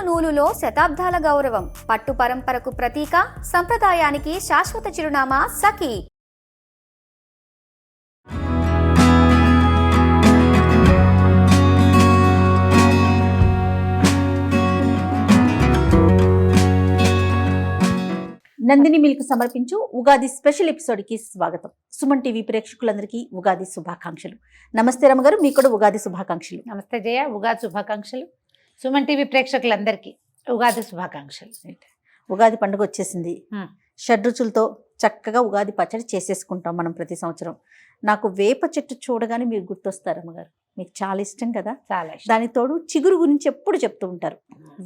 నూలులో శతాబ్దాల గౌరవం, పట్టు పరంపరకు ప్రతీక, సంప్రదాయానికి శాశ్వత చిరునామా సఖీ. నందిని మిల్క్ సమర్పించు ఉగాది స్పెషల్ ఎపిసోడ్కి స్వాగతం. సుమన్ టీవీ ప్రేక్షకులందరికీ ఉగాది శుభాకాంక్షలు. నమస్తే రమగారు, మీకు కూడా ఉగాది శుభాకాంక్షలు. నమస్తే జయ, ఉగాది శుభాకాంక్షలు. సుమన్ టీవీ ప్రేక్షకులందరికీ ఉగాది శుభాకాంక్షలు. ఉగాది పండుగ వచ్చేసింది. షడ్రుచులతో చక్కగా ఉగాది పచ్చడి చేసేసుకుంటాం మనం ప్రతి సంవత్సరం. నాకు వేప చెట్టు చూడగానే మీరు గుర్తొస్తారు రమ్మగారు, మీకు చాలా ఇష్టం కదా. చాలా ఇష్టం. దానికి తోడు చిగురు గురించి ఎప్పుడు చెప్తూ ఉంటారు,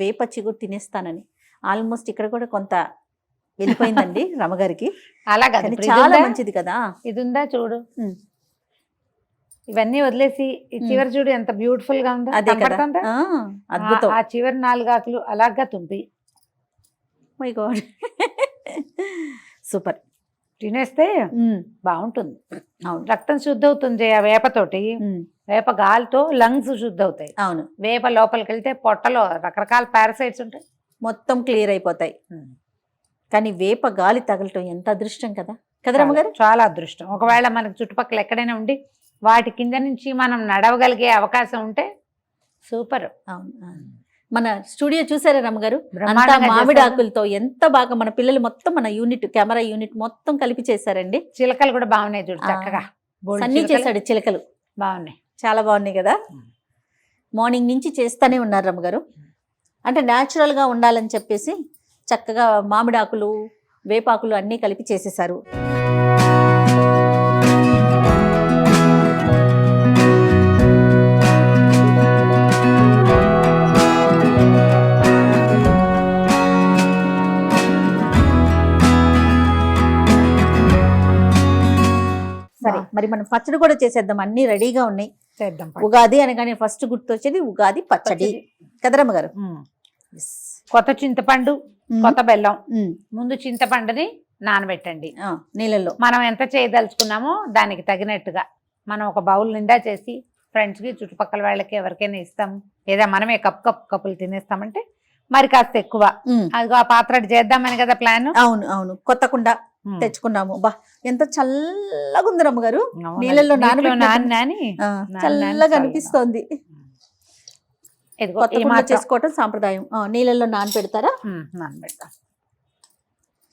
వేప చిగురు తినేస్తానని. ఆల్మోస్ట్ ఇక్కడ కూడా కొంత వెళ్ళిపోయిందండి రమగారికి. అలాగా చాలా మంచిది కదా. ఇది ఉందా చూడు, ఇవన్నీ వదిలేసి ఈ చివరి చూడు ఎంత బ్యూటిఫుల్ గా ఉందో. అదే కదా, అద్భుతం. ఆ చివరి 4 ఆకులు అలాగా తుంపి మై గాడ్ సూపర్. తినేస్తే బాగుంటుంది. అవును, రక్తం శుద్ధి అవుతుంది ఆ వేపతోటి. వేప గాలితో లంగ్స్ శుద్ధి అవుతాయి. అవును, వేప లోపలికి వెళ్తే పొట్టలో రకరకాల పారాసైట్స్ ఉంటాయి, మొత్తం క్లియర్ అయిపోతాయి. కానీ వేప గాలి తగలటం ఎంత అదృష్టం కదా కదా రమ్మగారు. చాలా అదృష్టం. ఒకవేళ మనకు చుట్టుపక్కల ఎక్కడైనా ఉండి వాటి కింద నుంచి మనం నడవగలిగే అవకాశం ఉంటే సూపర్. అవును, మన స్టూడియో చూసారా రమ్మగారు, బ్రహ్మాండంగా మామిడి చేశారు. ఆకులతో ఎంత బాగా మన పిల్లలు మొత్తం మన యూనిట్ కెమెరా యూనిట్ మొత్తం కలిపి చేశారండి. చిలకలు కూడా బాగున్నాయి చూడు, చక్కగా అన్ని చేశాడు. చిలకలు బాగున్నాయి, చాలా బాగున్నాయి కదా. మార్నింగ్ నుంచి చేస్తూనే ఉన్నారు రమ్మగారు. అంటే న్యాచురల్గా ఉండాలని చెప్పేసి చక్కగా మామిడి ఆకులు వేపాకులు అన్నీ కలిపి చేసేసారు. సరే, మరి మనం పచ్చడి కూడా చేసేద్దాం. అన్ని రెడీగా ఉన్నాయి, చేద్దాం. ఉగాది అనగానే ఫస్ట్ గుర్తొచ్చేది ఉగాది పచ్చడి కదరమ్మ గారు. కొత్త చింతపండు, కొత్త బెల్లం. ముందు చింతపండుని నానబెట్టండి నీళ్ళల్లో. మనం ఎంత చేయదలుచుకున్నామో దానికి తగినట్టుగా మనం ఒక బౌల్ నిండా చేసి ఫ్రెండ్స్కి చుట్టుపక్కల వాళ్ళకి ఎవరికైనా ఇస్తాము, లేదా మనమే కప్పులు తినేస్తామంటే మరి కాస్త ఎక్కువ. అదిగో ఆ పాత్ర చేద్దామని కదా ప్లాన్. అవును అవును, కొత్త కుండ తెచ్చుకున్నాము. బా ఎంత చల్లగా ఉంది రమ్మగారు, నీళ్ళల్లో నాని చల్లగా అనిపిస్తోంది. చేసుకోవటం సాంప్రదాయం. నీళ్ళల్లో నానబెడతారా? నానబెడతా.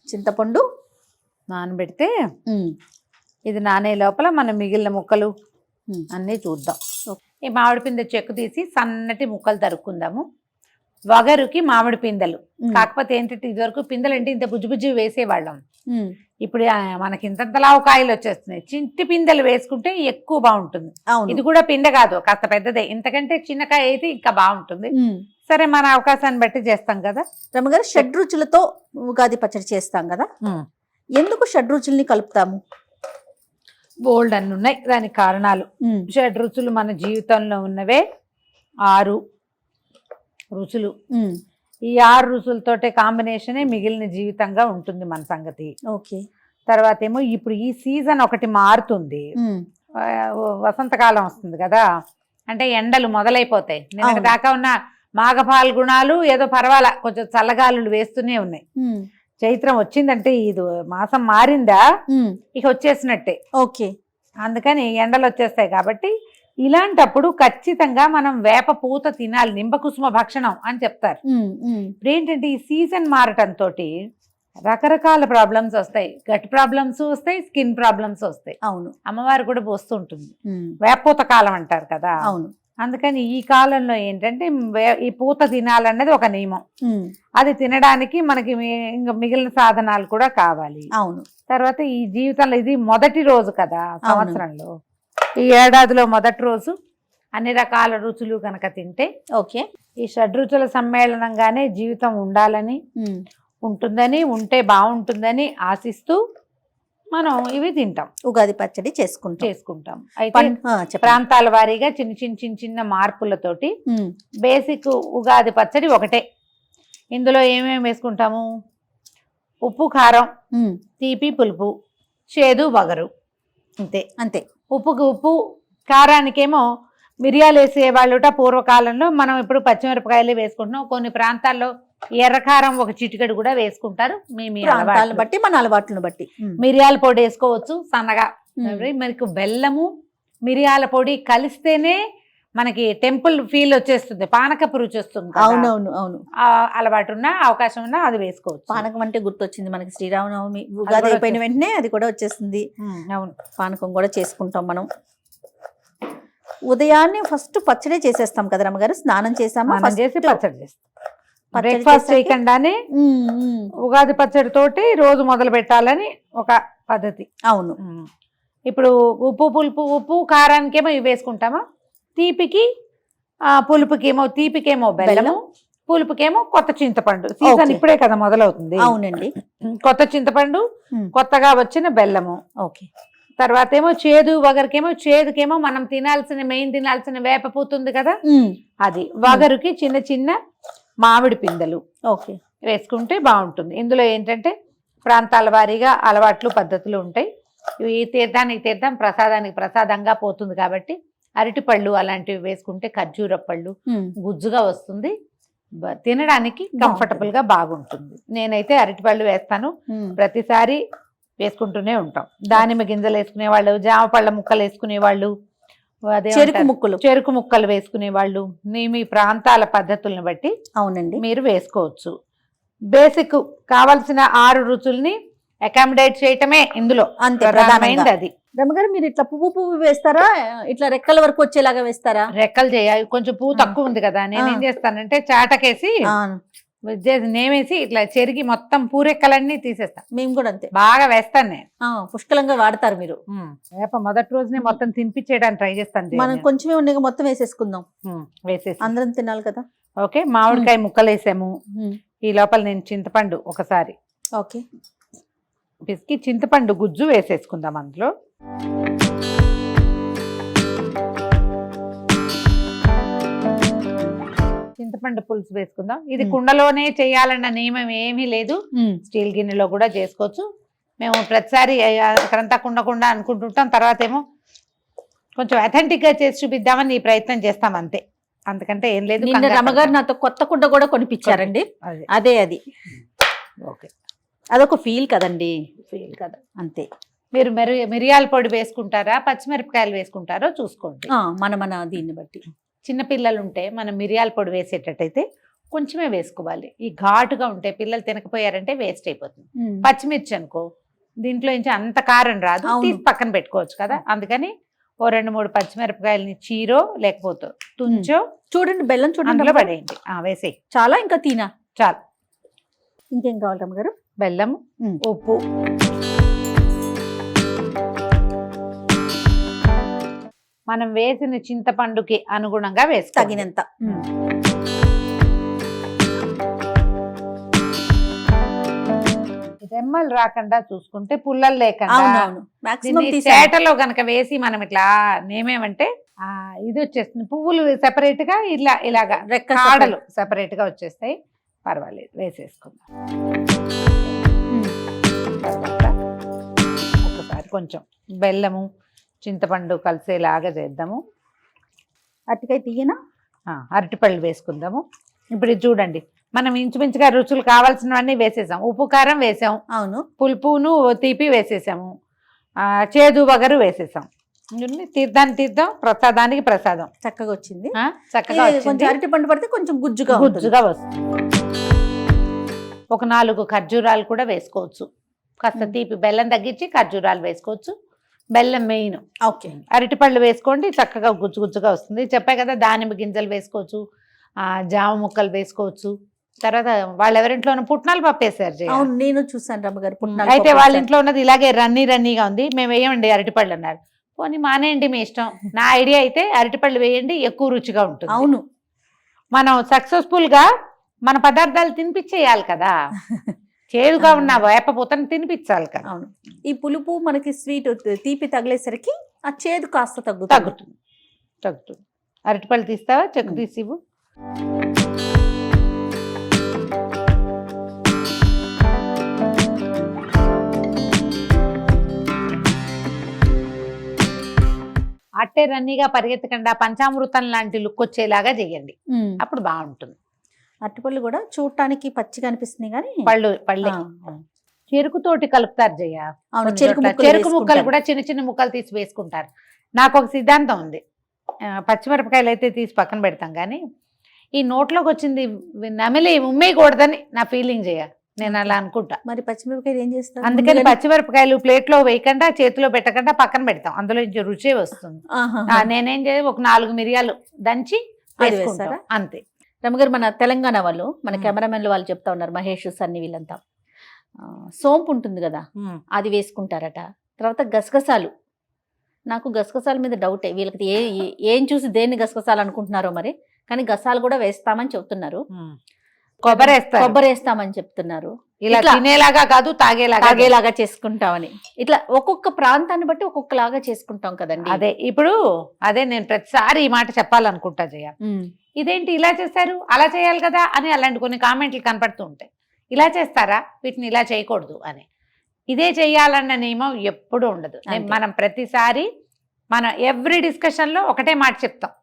చింతపండు నానబెడితే ఇది నానే లోపల మనం మిగిలిన ముక్కలు అన్నీ చూద్దాం. ఈ మామిడి పిందె చెక్కు తీసి సన్నటి ముక్కలు తరుక్కుందాము. వగరుకి మామిడి పిందెలు. కాకపోతే ఏంటంటే ఇదివరకు పిందెలు అంటే ఇంత బుజ్జి వేసేవాళ్ళం. ఇప్పుడు మనకి ఇంతంతలా కాయలు వచ్చేస్తున్నాయి. చింటి పిందెలు వేసుకుంటే ఎక్కువ బాగుంటుంది. ఇది కూడా పిందె కాదు, కాస్త పెద్దదే. ఇంతకంటే చిన్న కాయ అయితే ఇంకా బాగుంటుంది. సరే, మన అవకాశాన్ని బట్టి చేస్తాం కదా రమ్మగారు. షడ్రుచులతో ఉగాది పచ్చడి చేస్తాం కదా, ఎందుకు షడ్రుచుల్ని కలుపుతాము? బోల్డ్ అన్ని ఉన్నాయి దానికి కారణాలు. షడ్రుచులు మన జీవితంలో ఉన్నవే 6 రుచులు. ఈ 6 రుచులతోటే కాంబినేషనే మిగిలిన జీవితంగా ఉంటుంది మన సంగతి. ఓకే. తర్వాత ఏమో ఇప్పుడు ఈ సీజన్ ఒకటి మారుతుంది, వసంతకాలం వస్తుంది కదా, అంటే ఎండలు మొదలైపోతాయి. నిన్న దాకా ఉన్న మాఘఫాల్గుణాలు ఏదో పర్వాలా, కొంచెం చల్లగాలులు వేస్తూనే ఉన్నాయి. చైత్రం వచ్చిందంటే ఇది మాసం మారిందా ఇక వచ్చేసినట్టే. ఓకే. అందుకని ఎండలు వచ్చేస్తాయి. కాబట్టి ఇలాంటప్పుడు ఖచ్చితంగా మనం వేప పూత తినాలి. నింబకుసుమ భక్షణం అని చెప్తారు. ఇప్పుడు ఏంటంటే ఈ సీజన్ మారటంతో రకరకాల ప్రాబ్లమ్స్ వస్తాయి. గట్ ప్రాబ్లమ్స్ వస్తాయి, స్కిన్ ప్రాబ్లమ్స్ వస్తాయి. అవును, అమ్మవారు కూడా పోస్తుంటుంది. వేపూత కాలం అంటారు కదా. అవును. అందుకని ఈ కాలంలో ఏంటంటే ఈ పూత తినాలన్నది ఒక నియమం. అది తినడానికి మనకి ఇంకా మిగిలిన సాధనాలు కూడా కావాలి. అవును. తర్వాత ఈ జీవితంలో ఇది మొదటి రోజు కదా సంవత్సరంలో, ఈ ఏడాదిలో మొదటి రోజు. అన్ని రకాల రుచులు కనుక తింటే ఓకే, ఈ షడ్రుచుల సమ్మేళనంగానే జీవితం ఉండాలని, ఉంటుందని, ఉంటే బాగుంటుందని ఆశిస్తూ మనం ఇవి తింటాం. ఉగాది పచ్చడి చేసుకుంటాం. అయితే ప్రాంతాల వారీగా చిన్న మార్పులతోటి బేసిక్ ఉగాది పచ్చడి ఒకటే. ఇందులో ఏమేమి వేసుకుంటాము? ఉప్పు, కారం, తీపి, పులుపు, చేదు, వగరు, అంతే. అంతే. ఉప్పుకి ఉప్పు, కారానికేమో మిరియాలు వేసే వాళ్ళుట పూర్వకాలంలో, మనం ఇప్పుడు పచ్చిమిరపకాయలు వేసుకుంటున్నాం. కొన్ని ప్రాంతాల్లో ఎర్రకారం ఒక చిటికెడు కూడా వేసుకుంటారు. మీ ప్రాంతాలను అలవాట్లు బట్టి మన అలవాట్లను బట్టి. మిరియాల పొడి వేసుకోవచ్చు సన్నగా. మనకు బెల్లము మిరియాల పొడి కలిస్తేనే మనకి టెంపుల్ ఫీల్ వచ్చేస్తుంది, పానకపు రుచి వస్తుంది కదా. అవునవును అవును. అలవాటు ఉన్నా అవకాశం ఉన్నా అది వేసుకోవచ్చు. పానకం అంటే గుర్తొచ్చింది మనకి శ్రీరామనవమి, ఉగాది అయిపోయిన వెంటనే అది కూడా వచ్చేస్తుంది. అవును, పానకం కూడా చేసుకుంటాం మనం. ఉదయాన్నే ఫస్ట్ పచ్చడే చేసేస్తాం కదా రమ్మగారు. స్నానం చేసామా, మనం చేసి పచ్చడి చేస్తాం. పచ్చడి బ్రేక్ఫాస్ట్ చేసాకే- చేయకుండానే ఉగాది పచ్చడి తోటి రోజు మొదలు పెట్టాలని ఒక పద్ధతి. అవును. ఇప్పుడు ఉప్పు పులుపు, ఉప్పు కారానికేమో ఇవి వేసుకుంటామా, తీపికి పులుపుకేమో, తీపికేమో బెల్లము, పులుపుకేమో కొత్త చింతపండు. Season Okay. ఇప్పుడే కదా మొదలవుతుంది. అవునండి. కొత్త చింతపండు, కొత్తగా వచ్చిన బెల్లము. ఓకే. తర్వాత ఏమో చేదు వగరుకేమో, చేదుకేమో మనం మెయిన్ తినాల్సిన వేప పూత ఉంది కదా, అది. వగరుకి చిన్న చిన్న మామిడి పిందెలు ఓకే వేసుకుంటే బాగుంటుంది. ఇందులో ఏంటంటే ప్రాంతాల వారీగా అలవాట్లు పద్ధతులు ఉంటాయి. ఈ తీర్థానికి తీర్థం, ప్రసాదానికి ప్రసాదంగా పోతుంది కాబట్టి అరటిపళ్ళు అలాంటివి వేసుకుంటే, ఖర్జూర పళ్ళు గుజ్జుగా వస్తుంది, తినడానికి కంఫర్టబుల్ గా బాగుంటుంది. నేనైతే అరటిపళ్ళు వేస్తాను, ప్రతిసారి వేసుకుంటూనే ఉంటాం. దానిమ్మ గింజలు వేసుకునే వాళ్ళు, జామ పళ్ళ ముక్కలు వేసుకునే వాళ్ళు, చెరుకు ముక్కలు వేసుకునే వాళ్ళు, మీ ప్రాంతాల పద్ధతులను బట్టి అవునండి మీరు వేసుకోవచ్చు. బేసిక్ కావాల్సిన 6 రుచుల్ని అకామిడేట్ చేయటమే ఇందులో అంతే ప్రధానమైనది. అది రమ్మగారు, మీరు ఇట్లా పువ్వు వేస్తారా, ఇట్లా రెక్కల వరకు వచ్చేలాగా వేస్తారా? రెక్కలు చేయాలి, కొంచెం పువ్వు తక్కువ ఉంది కదా, నేనేం చేస్తానంటే చాటకేసి నేమేసి ఇట్లా చెరిగి మొత్తం పూరెక్కలన్నీ తీసేస్తాను. మేము కూడా అంతే, బాగా వేస్తాను నేను. పుష్కలంగా వాడతారు మీరు. వేప మొదటి రోజునే మొత్తం తినిపించేయడానికి ట్రై చేస్తాను. మనం కొంచెమే ఉండగా మొత్తం వేసేసుకుందాం, వేసేసి అందరం తినాలి కదా. ఓకే, మామిడికాయ ముక్కలు వేసాము. ఈ లోపల నేను చింతపండు ఒకసారి ఓకే పిసికి చింతపండు గుజ్జు వేసేసుకుందాం అందులో. చింతపండు పులుసు వేసుకుందాం. ఇది కుండలోనే చేయాలన్న నియమం ఏమీ లేదు, స్టీల్ గిన్నెలో కూడా చేసుకోవచ్చు. మేము ప్రతిసారి అక్కడంతా కుండ అనుకుంటుంటాం, తర్వాత ఏమో కొంచెం అథెంటిక్ గా చేసి చూపిద్దామని ఈ ప్రయత్నం చేస్తాం అంతే, అంతకంటే ఏం లేదు. రమ్మగారు నాతో కొత్త కుండ కూడా కొనిపించారండి. అదే అది ఓకే, అదొక ఫీల్ కదండి. ఫీల్ కదా, అంతే. మీరు మిరియాల పొడి వేసుకుంటారా, పచ్చిమిరపకాయలు వేసుకుంటారో చూసుకోండి. మన దీన్ని బట్టి. చిన్నపిల్లలు ఉంటే మనం మిరియాల పొడి వేసేటట్టయితే కొంచెమే వేసుకోవాలి. ఈ ఘాటుగా ఉంటే పిల్లలు తినకపోయారంటే వేస్ట్ అయిపోతుంది. పచ్చిమిర్చి అనుకో, దీంట్లో నుంచి అంత కారం రాదు, తీసి పక్కన పెట్టుకోవచ్చు కదా. అందుకని ఓ 2-3 పచ్చిమిరపకాయలని చీరో లేకపోతే తుంచో, చూడండి బెల్లం చూడండి, అందులో పడేయండి. వేసేయి, చాలా ఇంకా తినా చాలు. ఇంకేం కావాలి రమ్మగారు? బెల్లం, ఉప్పు, మనం వేసిన చింతపండుకి అనుగుణంగా వేసి తగినంత. రెమ్మలు రాకుండా చూసుకుంటే, పుల్లలు లేకుండా చేటలో గనక వేసి మనం ఇట్లా నేమేమంటే ఇది వచ్చేస్తుంది, పువ్వులు సెపరేట్ గా ఇలాగా కాడలు సెపరేట్ గా వచ్చేస్తాయి. పర్వాలేదు, వేసేసుకుందాం. తర్వాత ఒకసారి కొంచెం బెల్లము చింతపండు కలిసేలాగా చేద్దాము. అరటికాయ తీయనా, అరటిపళ్ళు వేసుకుందాము. ఇప్పుడు ఇది చూడండి, మనం ఇంచుమించుగా రుచులు కావాల్సినవన్నీ వేసేసాం. ఉప్పు కారం వేసాం, అవును, పులుపును తీపి వేసేసాము, చేదు వగరు వేసేసాం. తీర్థానికి తీర్థం, ప్రసాదానికి ప్రసాదం. చక్కగా వచ్చింది. చక్కగా కొంచెం అరటి పండు పడితే కొంచెం గుజ్జుగా వస్తుంది. ఒక 4 ఖర్జూరాలు కూడా వేసుకోవచ్చు. కాస్త తీపి, బెల్లం తగ్గించి ఖర్జూరాలు వేసుకోవచ్చు. బెల్లం మెయిన్. ఓకే, అరటిపళ్ళు వేసుకోండి, చక్కగా గుజ్జుగా వస్తుంది. చెప్పే కదా, దానిమ్మ గింజలు వేసుకోవచ్చు, జామ ముక్కలు వేసుకోవచ్చు. తర్వాత వాళ్ళ ఎవరింట్లోనూ పుట్నాలు పప్పు వేసారు. నేను చూసాను రమ్మగారు. అయితే వాళ్ళ ఇంట్లో ఉన్నది ఇలాగే రన్నీగా ఉంది, మేము వేయమండి అరటిపళ్ళు అన్నారు. పోనీ మానేయండి, మీ ఇష్టం. నా ఐడియా అయితే అరటిపళ్ళు వేయండి, ఎక్కువ రుచిగా ఉంటుంది. అవును, మనం సక్సెస్ఫుల్ గా మన పదార్థాలు తినిపించేయాలి కదా, చేదుగా ఉన్న వేపపూతను తినిపించాలి కదా. అవును, ఈ పులుపు మనకి స్వీట్ తీపి తగిలేసరికి ఆ చేదు కాస్త తగ్గుతుంది. అరటిపళ్ళు తీస్తావా? చెక్కు తీసివు. ఆ అట్టే రన్నీగా పరిగెత్తకుండా పంచామృతం లాంటి లుక్ వచ్చేలాగా చేయండి, అప్పుడు బాగుంటుంది. అరటిపళ్ళు కూడా చూడటానికి పచ్చిగా అనిపిస్తున్నాయి కానీ పళ్ళే చెరుకుతోటి కలుపుతారు జయ. అవును, కొన్ని చెరుకు చోట్ల ముక్కలు చెరుకు ముక్కలు వేసుకుంటారు. కూడా చిన్న చిన్న ముక్కలు తీసి వేసుకుంటారు. నాకు ఒక సిద్ధాంతం ఉంది, పచ్చిమిరపకాయలు అయితే తీసి పక్కన పెడతాం కానీ ఈ నోట్లోకి వచ్చింది నమిలి ఉమ్మేయకూడదని నా ఫీలింగ్ చేయ. నేను అలా అనుకుంటా. మరి పచ్చిమిరపకాయలు ఏం చేస్తారు? అందుకని పచ్చిమిరపకాయలు ప్లేట్లో వేయకుండా చేతిలో పెట్టకుండా పక్కన పెడతాం, అందులో నుంచి రుచే వస్తుంది. నేనేం చేయాలి, ఒక 4 మిరియాలు దంచి వేసుకుంటారా అంతే. రమగారు, మన తెలంగాణ వాళ్ళు, మన కెమెరామెన్లు వాళ్ళు చెప్తా ఉన్నారు, మహేష్ సన్ని వీళ్ళంతా సోంపు ఉంటుంది కదా అది వేసుకుంటారట. తర్వాత గసగసాలు, నాకు గసగసాల మీద డౌటే, వీళ్ళకి ఏం చూసి దేన్ని గసగసాలు అనుకుంటున్నారో మరి, కానీ గసాలు కూడా వేస్తామని చెప్తున్నారు. కొబ్బరి వేస్తామని చెప్తున్నారు. ఇలా తినేలాగా కాదు, తాగేలాగా చేసుకుంటామని. ఇట్లా ఒక్కొక్క ప్రాంతాన్ని బట్టి ఒక్కొక్కలాగా చేసుకుంటాం కదండి. అదే నేను ప్రతిసారి ఈ మాట చెప్పాలనుకుంటా జయ. ఇదేంటి ఇలా చేస్తారు, అలా చేయాలి కదా అని అలాంటి కొన్ని కామెంట్లు కనపడుతూ ఉంటాయి. ఇలా చేస్తారా, వీటిని ఇలా చేయకూడదు అని. ఇదే చెయ్యాలన్న నియమం ఎప్పుడూ ఉండదు. మనం ప్రతిసారి ఎవ్రీ డిస్కషన్లో ఒకటే మాట చెప్తాం,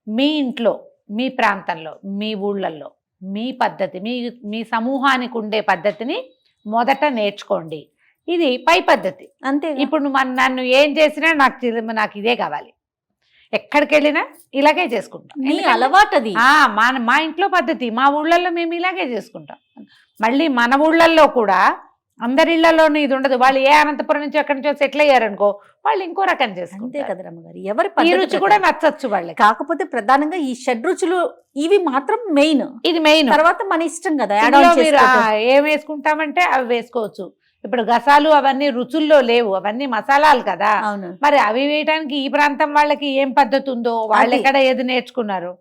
మీ ఇంట్లో, మీ ప్రాంతంలో, మీ ఊళ్ళల్లో మీ పద్ధతి, మీ సమూహానికి ఉండే పద్ధతిని మొదట నేర్చుకోండి. ఇది పై పద్ధతి అంతే. ఇప్పుడు నన్ను ఏం చేసినా నాకు ఇదే కావాలి, ఎక్కడికి వెళ్ళినా ఇలాగే చేసుకుంటాం. అలవాటు అది. మా ఇంట్లో పద్ధతి, మా ఊళ్ళల్లో మేము ఇలాగే చేసుకుంటాం. మళ్ళీ మన ఊళ్ళల్లో కూడా అందరి ఇళ్లలోనూ ఇది ఉండదు. వాళ్ళు ఏ అనంతపురం నుంచి ఎక్కడి నుంచో సెటిల్ అయ్యారనుకో, వాళ్ళు ఇంకో రకం చేసుకుంటారు కదా రమ్మగారు. ఎవరి ఈ రుచి కూడా నచ్చచ్చు వాళ్ళకి. కాకపోతే ప్రధానంగా ఈ షడ్రుచులు ఇవి మాత్రం మెయిన్. ఇది మెయిన్. తర్వాత మన ఇష్టం కదా, మీరు ఏం వేసుకుంటామంటే అవి వేసుకోవచ్చు. ఇప్పుడు గసాలు అవన్నీ రుచుల్లో లేవు, అవన్నీ మసాలాలు కదా. మరి అవి వేయడానికి ఈ ప్రాంతం వాళ్ళకి ఏం పద్ధతి ఉందో, వాళ్ళు ఎక్కడ ఏది నేర్చుకున్నారు,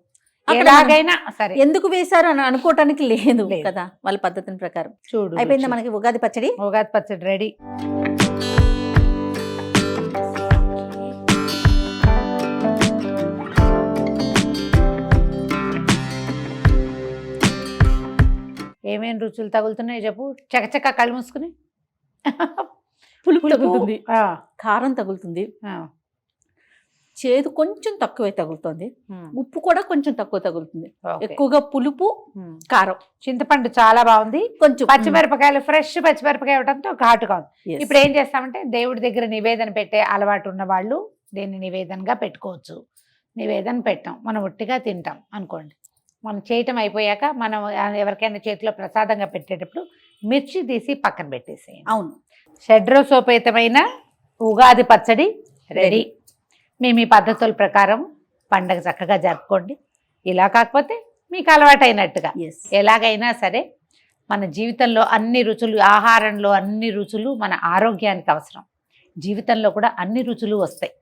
ఎలాగైనా సరే ఎందుకు వేశారు అని అనుకోవటానికి లేదు కదా వాళ్ళ పద్ధతిని ప్రకారం. చూడు, అయిపోయిందా మనకి ఉగాది పచ్చడి? ఉగాది పచ్చడి రెడీ. ఏమేం రుచులు తగులుతున్నాయి చెప్పు, చకచక కళ్ళు మూసుకుని. పులుపు తగులుతుంది, కారం తగులుతుంది, చేదు కొంచెం తక్కువే తగులుతుంది, ఉప్పు కూడా కొంచెం తక్కువ తగులుతుంది, ఎక్కువగా పులుపు, కారం. చింతపండు చాలా బాగుంది, కొంచెం పచ్చిమిరపకాయలు ఫ్రెష్ పచ్చిమిరపకాయ ఇవ్వడంతో ఘాటుగా ఉంది. ఇప్పుడు ఏం చేస్తామంటే, దేవుడి దగ్గర నివేదన పెట్టే అలవాటు ఉన్న వాళ్ళు దీన్ని నివేదనగా పెట్టుకోవచ్చు. నివేదన పెట్టాం, మనం ఒట్టిగా తింటాం అనుకోండి. మనం చేయటం అయిపోయాక మనం ఎవరికైనా చేతిలో ప్రసాదంగా పెట్టేటప్పుడు మిర్చి తీసి పక్కన పెట్టేసేయండి. అవును, షడ్రసోపేతమైన ఉగాది పచ్చడి రెడీ. మేము ఈ పద్ధతుల ప్రకారం పండగ చక్కగా జరుపుకోండి. ఇలా కాకపోతే మీకు అలవాటైనట్టుగా ఎలాగైనా సరే మన జీవితంలో అన్ని రుచులు, ఆహారంలో అన్ని రుచులు మన ఆరోగ్యానికి అవసరం. జీవితంలో కూడా అన్ని రుచులు వస్తాయి.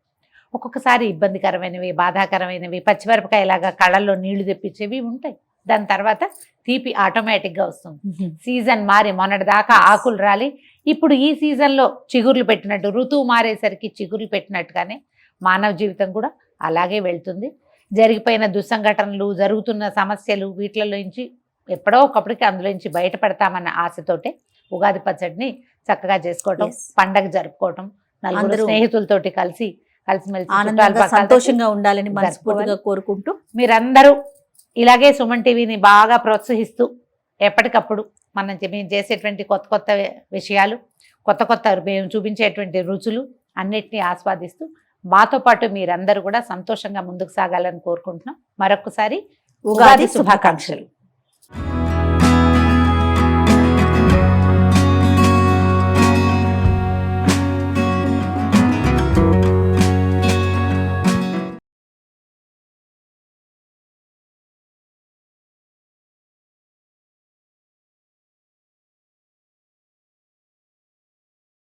ఒక్కొక్కసారి ఇబ్బందికరమైనవి, బాధాకరమైనవి, పచ్చిమిరపకాయలాగా కళ్ళల్లో నీళ్లు తెప్పించేవి ఉంటాయి. దాని తర్వాత తీపి ఆటోమేటిక్గా వస్తుంది. సీజన్ మారి మొన్నటి దాకా ఆకులు రాలి, ఇప్పుడు ఈ సీజన్లో చిగుర్లు పెట్టినట్టు, ఋతువు మారేసరికి చిగుర్లు పెట్టినట్టుగానే మానవ జీవితం కూడా అలాగే వెళ్తుంది. జరిగిపోయిన దుస్సంఘటనలు, జరుగుతున్న సమస్యలు, వీటిలోంచి ఎప్పుడో ఒకప్పటికి అందులోంచి బయటపడతామన్న ఆశతోటే ఉగాది పచ్చడిని చక్కగా చేసుకోవటం, పండగ జరుపుకోవటం, నలుగురు స్నేహితులతోటి కలిసిమెలిసి సంతోషంగా ఉండాలని మనస్ఫూర్తిగా కోరుకుంటూ, మీరందరూ ఇలాగే సుమన్ టీవీని బాగా ప్రోత్సహిస్తూ ఎప్పటికప్పుడు మేము చేసేటువంటి కొత్త కొత్త విషయాలు, కొత్త కొత్త మేము చూపించేటువంటి రుచులు అన్నిటినీ ఆస్వాదిస్తూ మాతో పాటు మీరందరూ కూడా సంతోషంగా ముందుకు సాగాలని కోరుకుంటున్నాం. మరొకసారి ఉగాది శుభాకాంక్షలు.